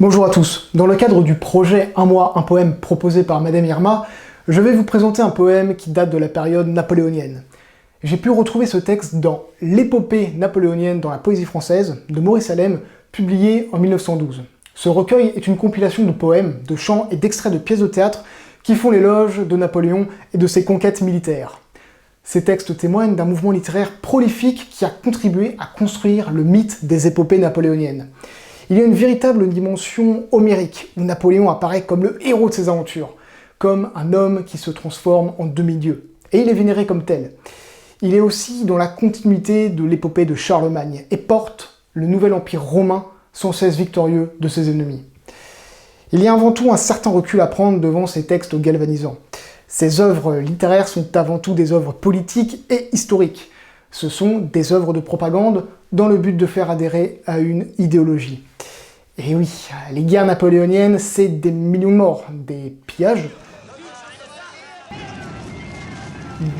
Bonjour à tous. Dans le cadre du projet Un mois, un poème proposé par Madame Irma, je vais vous présenter un poème qui date de la période napoléonienne. J'ai pu retrouver ce texte dans L'épopée napoléonienne dans la poésie française de Maurice Allem, publié en 1912. Ce recueil est une compilation de poèmes, de chants et d'extraits de pièces de théâtre qui font l'éloge de Napoléon et de ses conquêtes militaires. Ces textes témoignent d'un mouvement littéraire prolifique qui a contribué à construire le mythe des épopées napoléoniennes. Il y a une véritable dimension homérique, où Napoléon apparaît comme le héros de ses aventures, comme un homme qui se transforme en demi-dieu. Et il est vénéré comme tel. Il est aussi dans la continuité de l'épopée de Charlemagne, et porte le nouvel empire romain sans cesse victorieux de ses ennemis. Il y a avant tout un certain recul à prendre devant ces textes galvanisants. Ces œuvres littéraires sont avant tout des œuvres politiques et historiques. Ce sont des œuvres de propagande dans le but de faire adhérer à une idéologie. Et oui, les guerres napoléoniennes, c'est des millions de morts, des pillages.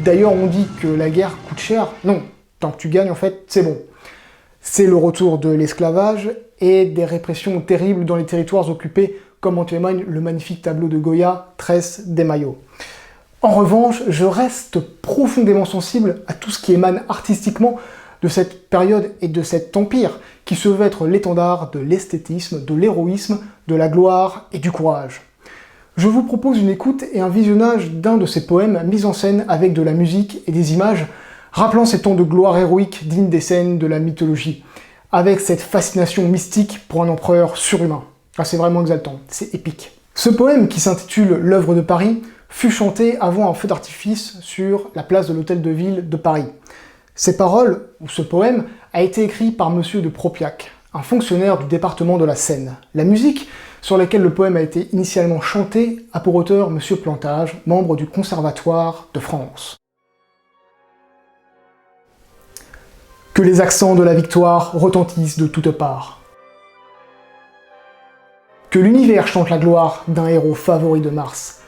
D'ailleurs, on dit que la guerre coûte cher. Non, tant que tu gagnes, en fait, c'est bon. C'est le retour de l'esclavage et des répressions terribles dans les territoires occupés, comme en témoigne le magnifique tableau de Goya, Tresse des Maillots. En revanche, je reste profondément sensible à tout ce qui émane artistiquement de cette période et de cet empire qui se veut être l'étendard de l'esthétisme, de l'héroïsme, de la gloire et du courage. Je vous propose une écoute et un visionnage d'un de ces poèmes mis en scène avec de la musique et des images, rappelant ces temps de gloire héroïque dignes des scènes de la mythologie, avec cette fascination mystique pour un empereur surhumain. Ah, c'est vraiment exaltant, c'est épique. Ce poème, qui s'intitule L'œuvre de Paris, fut chanté avant un feu d'artifice sur la place de l'Hôtel de Ville de Paris. Ces paroles, ou ce poème, a été écrit par Monsieur de Propiac, un fonctionnaire du département de la Seine. La musique, sur laquelle le poème a été initialement chanté, a pour auteur Monsieur Plantage, membre du Conservatoire de France. Que les accents de la victoire retentissent de toutes parts. Que l'univers chante la gloire d'un héros favori de Mars.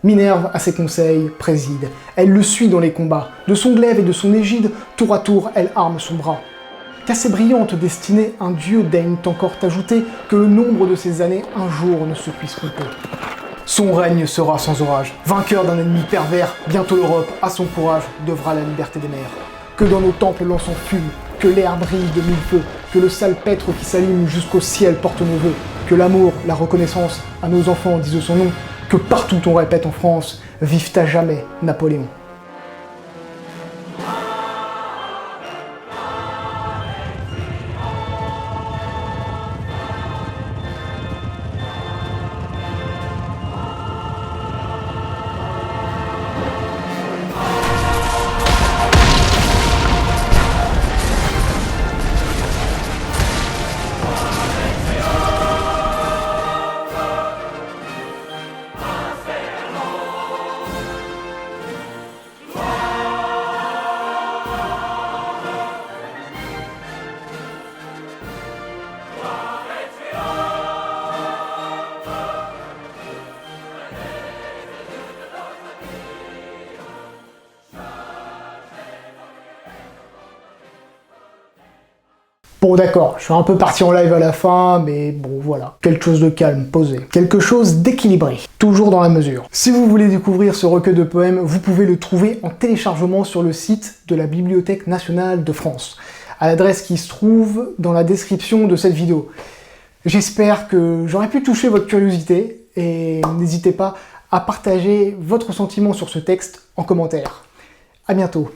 Minerve, à ses conseils, préside. Elle le suit dans les combats. De son glaive et de son égide, tour à tour, elle arme son bras. Qu'à ses brillantes destinées, un dieu daigne encore t'ajouter que le nombre de ses années un jour ne se puisse compter. Son règne sera sans orage. Vainqueur d'un ennemi pervers, bientôt l'Europe, à son courage, devra la liberté des mers. Que dans nos temples l'encens fume, que l'air brille de mille feux, que le salpêtre qui s'allume jusqu'au ciel porte nos vœux, que l'amour, la reconnaissance, à nos enfants disent son nom, que partout on répète en France, vive à jamais Napoléon. Bon d'accord, je suis un peu parti en live à la fin, mais bon voilà. Quelque chose de calme, posé. Quelque chose d'équilibré, toujours dans la mesure. Si vous voulez découvrir ce recueil de poèmes, vous pouvez le trouver en téléchargement sur le site de la Bibliothèque nationale de France, à l'adresse qui se trouve dans la description de cette vidéo. J'espère que j'aurai pu toucher votre curiosité, et n'hésitez pas à partager votre sentiment sur ce texte en commentaire. À bientôt.